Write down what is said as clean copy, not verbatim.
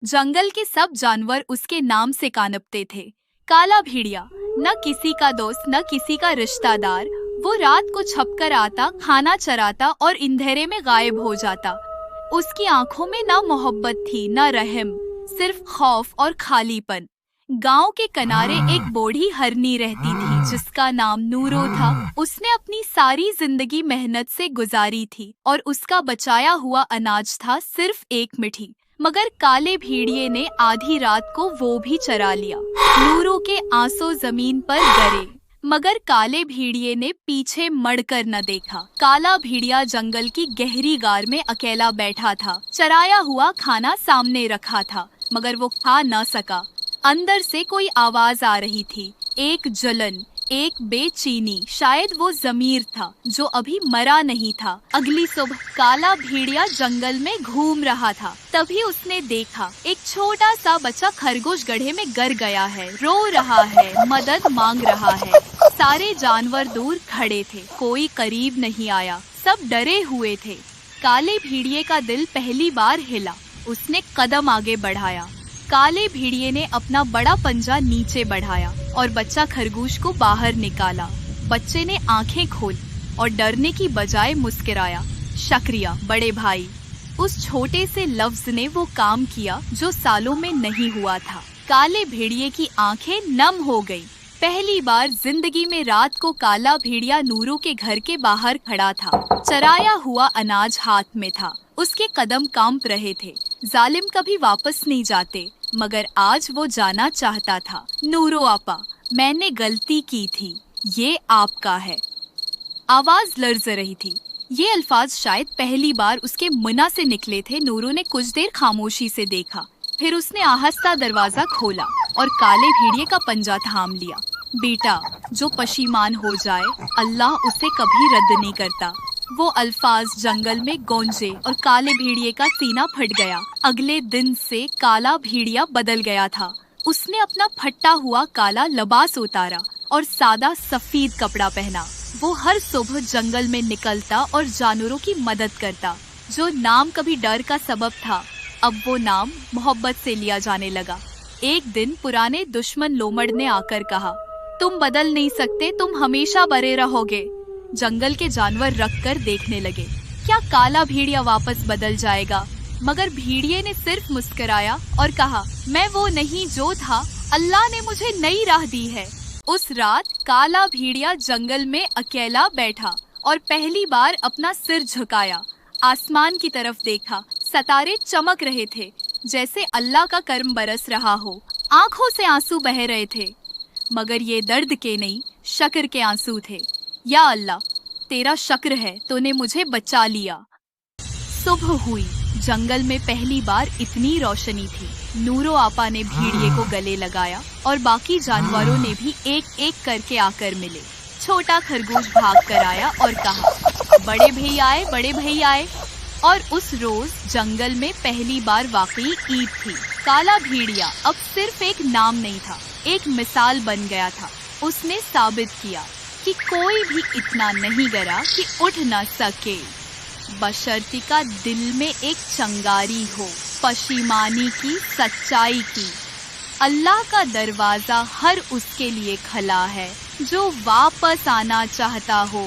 जंगल के सब जानवर उसके नाम से कांपते थे। काला भेड़िया न किसी का दोस्त न किसी का रिश्तेदार। वो रात को छपकर आता, खाना चराता और अंधेरे में गायब हो जाता। उसकी आंखों में न मोहब्बत थी न रहम, सिर्फ खौफ और खालीपन। गांव के किनारे एक बूढ़ी हरनी रहती थी जिसका नाम नूरो था। उसने अपनी सारी जिंदगी मेहनत से गुजारी थी और उसका बचाया हुआ अनाज था सिर्फ एक मिठी। मगर काले भेड़िए ने आधी रात को वो भी चरा लिया। नूरो के आंसू जमीन पर गिरे, मगर काले भेड़िए ने पीछे मुड़कर न देखा। काला भेड़िया जंगल की गहरी गार में अकेला बैठा था। चराया हुआ खाना सामने रखा था, मगर वो खा न सका। अंदर से कोई आवाज आ रही थी, एक जलन, एक बेचैनी। शायद वो ज़मीर था जो अभी मरा नहीं था। अगली सुबह काला भेड़िया जंगल में घूम रहा था। तभी उसने देखा एक छोटा सा बच्चा खरगोश गड्ढे में गिर गया है, रो रहा है, मदद मांग रहा है। सारे जानवर दूर खड़े थे, कोई करीब नहीं आया, सब डरे हुए थे। काले भेड़िए का दिल पहली बार हिला। उसने कदम आगे बढ़ाया। काले भेड़िए ने अपना बड़ा पंजा नीचे बढ़ाया और बच्चा खरगोश को बाहर निकाला। बच्चे ने आंखें खोली और डरने की बजाय मुस्कुराया। शुक्रिया बड़े भाई। उस छोटे से लफ्ज ने वो काम किया जो सालों में नहीं हुआ था। काले भेड़िए की आंखें नम हो गईं। पहली बार जिंदगी में रात को काला भेड़िया नूरो के घर के बाहर खड़ा था। चराया हुआ अनाज हाथ में था। उसके कदम कांप रहे थे। जालिम कभी वापस नहीं जाते, मगर आज वो जाना चाहता था। नूरो आपा, मैंने गलती की थी, ये आपका है। आवाज लर्ज रही थी। ये अल्फाज शायद पहली बार उसके मुन्ना से निकले थे। नूरो ने कुछ देर खामोशी से देखा, फिर उसने आहिस्ता दरवाजा खोला और काले भेड़िए का पंजा थाम लिया। बेटा, जो पशीमान हो जाए अल्लाह उसे कभी रद्द नहीं करता। वो अल्फाज जंगल में गूंजे और काले भेड़िए का सीना फट गया। अगले दिन से काला भेड़िया बदल गया था। उसने अपना फटा हुआ काला लिबास उतारा और सादा सफेद कपड़ा पहना। वो हर सुबह जंगल में निकलता और जानवरों की मदद करता। जो नाम कभी डर का सबब था, अब वो नाम मोहब्बत से लिया जाने लगा। एक दिन पुराने दुश्मन लोमड़ ने आकर कहा, तुम बदल नहीं सकते, तुम हमेशा बरे रहोगे। जंगल के जानवर रख कर देखने लगे, क्या काला भेड़िया वापस बदल जाएगा? मगर भेड़िए ने सिर्फ मुस्कुराया और कहा, मैं वो नहीं जो था, अल्लाह ने मुझे नई राह दी है। उस रात काला भेड़िया जंगल में अकेला बैठा और पहली बार अपना सिर झुकाया। आसमान की तरफ देखा, सितारे चमक रहे थे जैसे अल्लाह का करम बरस रहा हो। आंखों से आंसू बह रहे थे, मगर ये दर्द के नहीं, शुक्र के आंसू थे। या अल्लाह, तेरा शुक्र है, तूने मुझे बचा लिया। सुबह हुई। जंगल में पहली बार इतनी रोशनी थी। नूरो आपा ने भेड़िए को गले लगाया और बाकी जानवरों ने भी एक एक करके आकर मिले। छोटा खरगोश भाग कर आया और कहा, बड़े भैया आए, बड़े भैया आए। और उस रोज जंगल में पहली बार वाकई ईद थी। काला भेड़िया अब सिर्फ एक नाम नहीं था, एक मिसाल बन गया था। उसने साबित किया कि कोई भी इतना नहीं डरा कि उठ न सके, बशर्ते का दिल में एक चंगारी हो, पशीमानी की, सच्चाई की। अल्लाह का दरवाजा हर उसके लिए खुला है जो वापस आना चाहता हो।